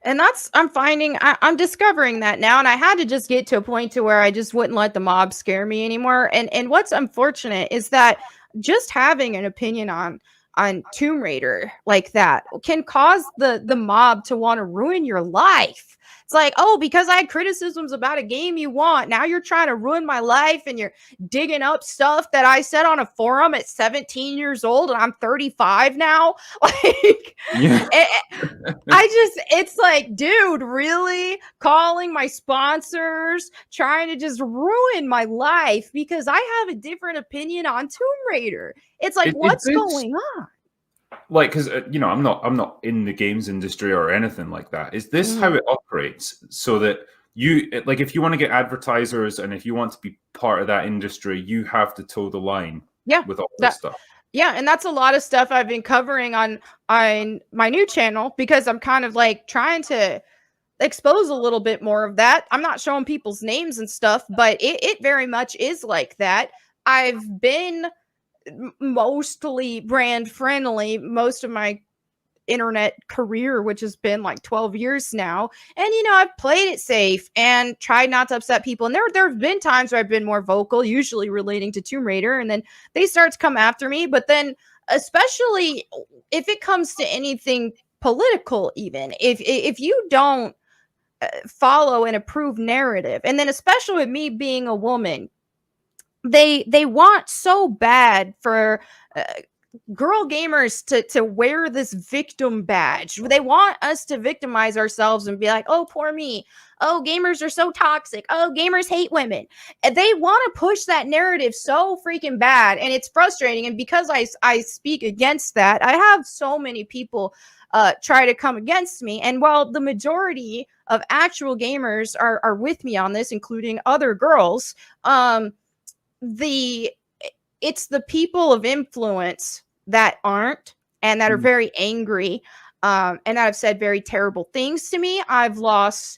And that's, I'm finding, I'm discovering that now. And I had to just get to a point to where I just wouldn't let the mob scare me anymore. And what's unfortunate is that just having an opinion on Tomb Raider like that can cause the mob to want to ruin your life. It's like, oh, because I had criticisms about a game you want, now you're trying to ruin my life, and you're digging up stuff that I said on a forum at 17 years old, and I'm 35 now. Like, Yeah. it's like, dude, really? Calling my sponsors, trying to just ruin my life because I have a different opinion on Tomb Raider. It's like, Is what's this going on? like, because I'm not in the games industry or anything like that. Is this how Mm, it operates? So that like, if you want to get advertisers and if you want to be part of that industry, you have to toe the line yeah, with all this that stuff. yeah, and that's a lot of stuff I've been covering on my new channel because I'm kind of like trying to expose a little bit more of that. I'm not showing people's names and stuff, but it very much is like that. I've been mostly brand friendly most of my internet career, which has been like 12 years now. And I've played it safe and tried not to upset people. And there have been times where I've been more vocal, usually relating to Tomb Raider, and then they start to come after me. But then, especially if it comes to anything political, even if you don't follow an approved narrative, and then especially with me being a woman, they want so bad for uh, girl gamers to wear this victim badge. They want us to victimize ourselves and be like, oh, poor me. Oh, gamers are so toxic. Oh, gamers hate women. And they want to push that narrative so freaking bad, and it's frustrating. And because I speak against that, I have so many people try to come against me. And while the majority of actual gamers are with me on this, including other girls, the it's the people of influence that aren't, and that are very angry, and that have said very terrible things to me. I've lost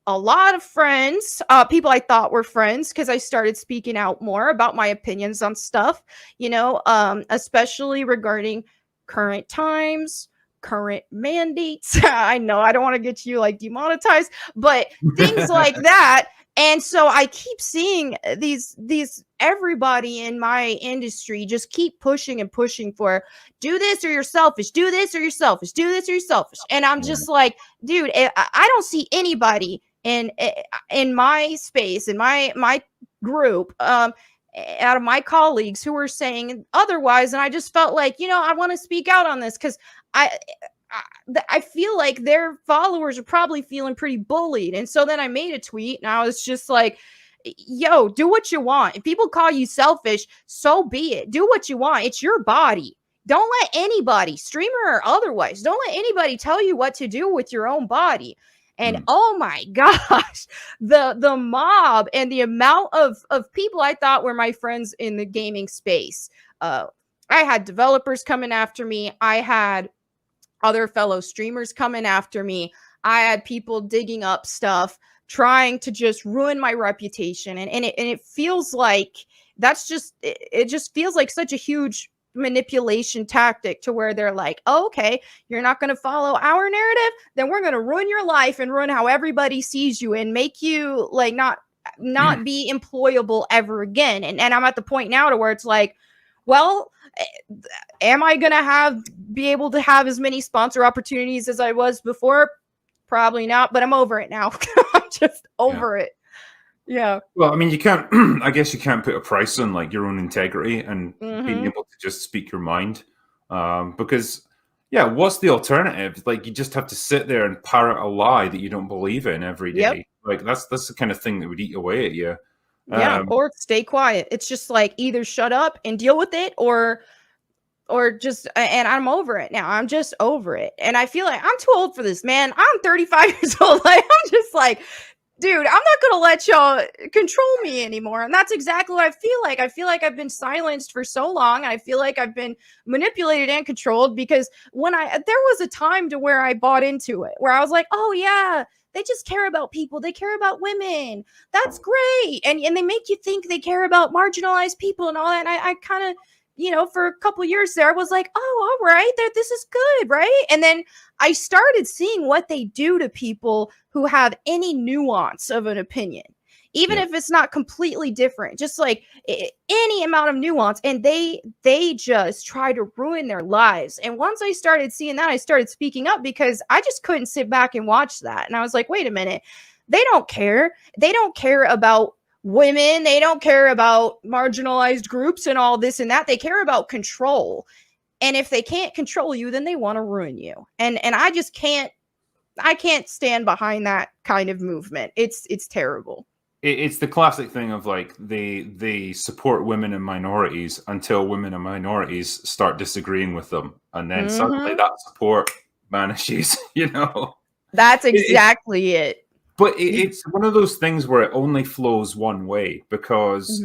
a lot of friends, people I thought were friends, because I started speaking out more about my opinions on stuff, especially regarding current times, current mandates. I know I don't want to get you like demonetized, but things like that. And so I keep seeing these everybody in my industry just keep pushing and pushing for, do this or you're selfish, do this or you're selfish, do this or you're selfish. And I'm just like, dude, I don't see anybody in my space, in my group, out of my colleagues who were saying otherwise. And I just felt like, I want to speak out on this because I I feel like their followers are probably feeling pretty bullied. And so then I made a tweet and I was just like, yo, do what you want. If people call you selfish, so be it. Do what you want. It's your body. Don't let anybody, streamer or otherwise, don't let anybody tell you what to do with your own body. And oh my gosh, the mob and the amount of people I thought were my friends in the gaming space. I had developers coming after me. I had other fellow streamers coming after me. I had people digging up stuff, trying to just ruin my reputation. And it feels like it just feels like such a huge manipulation tactic, to where they're like, oh, okay, you're not going to follow our narrative, then we're going to ruin your life and ruin how everybody sees you and make you like not be employable ever again. And I'm at the point now to where it's like, well, am I gonna be able to have as many sponsor opportunities as I was before? Probably not, but I'm over it now. I'm just over it. Yeah. Well, I mean, you can't. I guess you can't put a price on like your own integrity and being able to just speak your mind, because, yeah, what's the alternative? Like, you just have to sit there and parrot a lie that you don't believe in every day. Yep. Like, that's the kind of thing that would eat away at you. Yeah. Or stay quiet. It's just like, either shut up and deal with it, or just, and I'm over it now. I'm just over it. And I feel like I'm too old for this, man. I'm 35 years old. Like, I'm just like, dude, I'm not going to let y'all control me anymore. And that's exactly what I feel like. I feel like I've been silenced for so long. I feel like I've been manipulated and controlled, because there was a time to where I bought into it, where I was like, oh yeah, they just care about people. They care about women. That's great. And they make you think they care about marginalized people and all that. And I kind of for a couple years there, I was like, oh, all right, this is good, right? And then I started seeing what they do to people who have any nuance of an opinion, even if it's not completely different, just like any amount of nuance. And they just try to ruin their lives. And once I started seeing that, I started speaking up, because I just couldn't sit back and watch that. And I was like, wait a minute, they don't care. They don't care about women. They don't care about marginalized groups and all this and that. They care about control. And if they can't control you, then they want to ruin you. And I just can't stand behind that kind of movement. It's terrible. It's the classic thing of like they support women and minorities until women and minorities start disagreeing with them, and then suddenly that support vanishes. That's exactly it. But it's one of those things where it only flows one way, because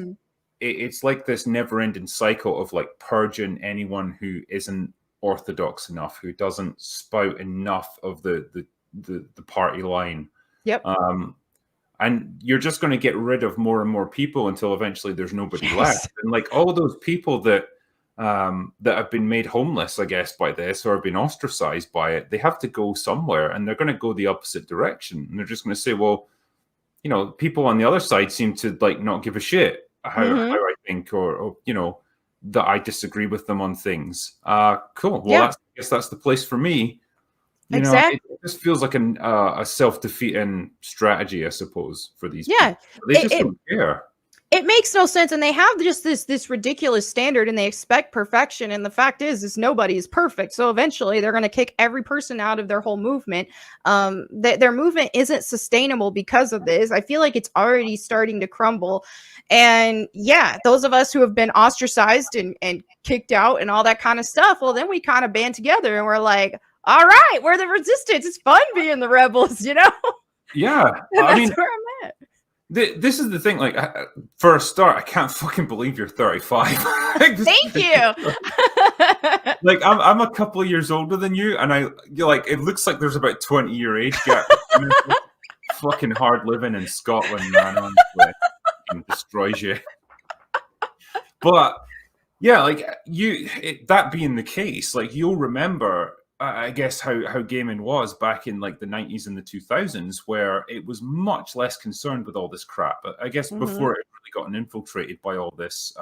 it's like this never-ending cycle of like purging anyone who isn't orthodox enough, who doesn't spout enough of the party line. Yep. And you're just going to get rid of more and more people until eventually there's nobody left. And like all those people that have been made homeless, I guess, by this, or have been ostracized by it, they have to go somewhere, and they're going to go the opposite direction. And they're just going to say, well, people on the other side seem to like not give a shit how I think, or that I disagree with them on things. Cool. Well, I guess that's the place for me. Exactly. It just feels like a self-defeating strategy, I suppose, for these people. They just don't care. It makes no sense, and they have just this ridiculous standard, and they expect perfection. And the fact is nobody is perfect. So eventually, they're going to kick every person out of their whole movement. Their movement isn't sustainable because of this. I feel like it's already starting to crumble. And those of us who have been ostracized and kicked out and all that kind of stuff, well, then we kind of band together, and we're like, all right, we're the resistance. It's fun being the rebels, Yeah, I mean, where I'm at. This is the thing. Like, for a start, I can't fucking believe you're 35. Thank you. Like, I'm a couple of years older than you, and it looks like there's about 20-year age gap. Fucking hard living in Scotland, man. Honestly, it destroys you. But yeah, like that being the case, like you'll remember. I guess how gaming was back in like the 90s and the 2000s, where it was much less concerned with all this crap. I guess before it really gotten infiltrated by all this,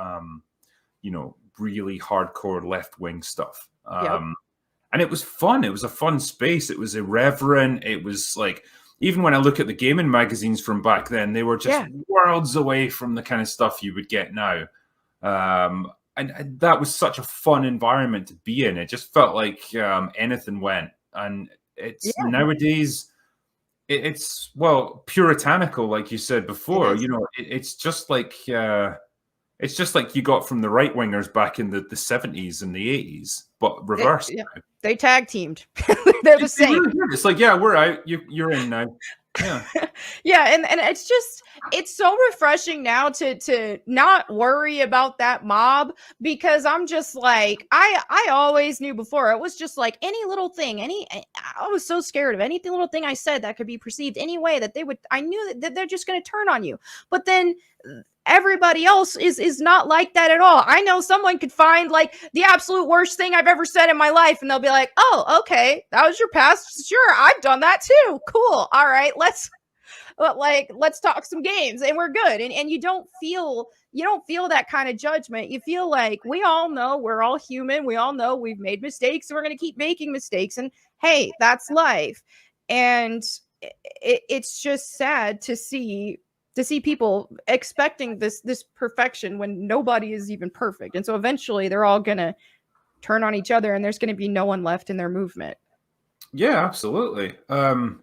really hardcore left-wing stuff. And it was fun. It was a fun space. It was irreverent. It was like, even when I look at the gaming magazines from back then, they were just worlds away from the kind of stuff you would get now. And that was such a fun environment to be in. It just felt like anything went. And it's nowadays, it's puritanical, like you said before. It's just like you got from the right wingers back in the 70s and the 80s, but reversed. They tag teamed. They're the same. Really, it's like, we're out. You're in now. Yeah. And it's so refreshing now to not worry about that mob, because I'm just like, I always knew before, it was just like any little thing, I was so scared of any little thing I said that could be perceived any way that I knew that they're just going to turn on you. But then everybody else is not like that at all. I know someone could find like the absolute worst thing I've ever said in my life, and they'll be like, oh, okay, that was your past. Sure, I've done that too. Cool. All right, let's talk some games, and we're good. And you don't feel that kind of judgment. You feel like we all know we're all human. We all know we've made mistakes, and we're going to keep making mistakes. And hey, that's life. And it's just sad to see people expecting this perfection when nobody is even perfect. And so eventually they're all going to turn on each other, and there's going to be no one left in their movement. Yeah, absolutely. And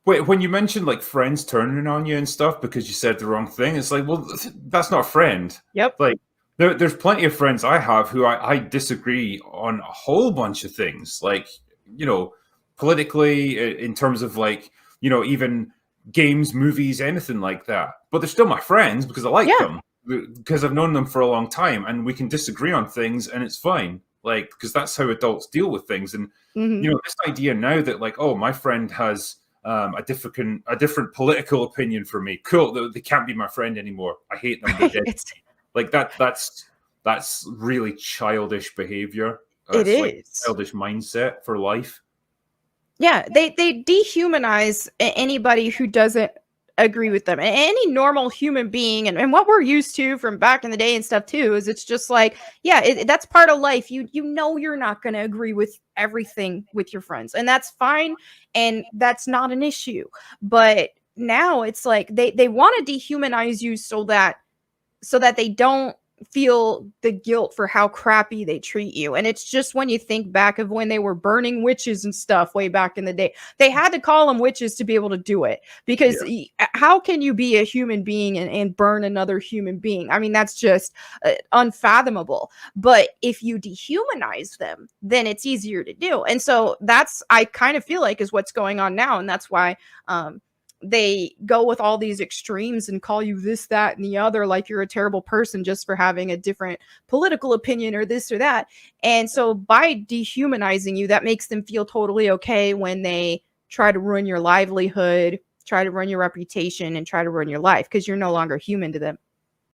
when you mentioned like friends turning on you and stuff because you said the wrong thing, it's like, well, that's not a friend. Yep. Like there's plenty of friends I have who I disagree on a whole bunch of things, like, politically, in terms of like, even games, movies, anything like that. But they're still my friends because I like them, because I've known them for a long time, and we can disagree on things, and it's fine. Like, because that's how adults deal with things. And this idea now that like, oh, my friend has a different political opinion from me. Cool, they can't be my friend anymore. I hate them. They're dead. Like that's that's really childish behavior. It That's like is. childish mindset for life. Yeah, they dehumanize anybody who doesn't agree with them. Any normal human being, and what we're used to from back in the day and stuff too, is it's just like, yeah, that's part of life. You know you're not going to agree with everything with your friends, and that's fine, and that's not an issue. But now it's like they want to dehumanize you so that they don't feel the guilt for how crappy they treat you. And it's just when you think back of when they were burning witches and stuff way back in the day, they had to call them witches to be able to do it, because how can you be a human being and burn another human being? I mean, that's just unfathomable. But if you dehumanize them, then it's easier to do. And so that's, I kind of feel like, is what's going on now. And that's why they go with all these extremes and call you this, that, and the other, like you're a terrible person just for having a different political opinion or this or that. And so by dehumanizing you, that makes them feel totally okay when they try to ruin your livelihood, try to ruin your reputation, and try to ruin your life, because you're no longer human to them.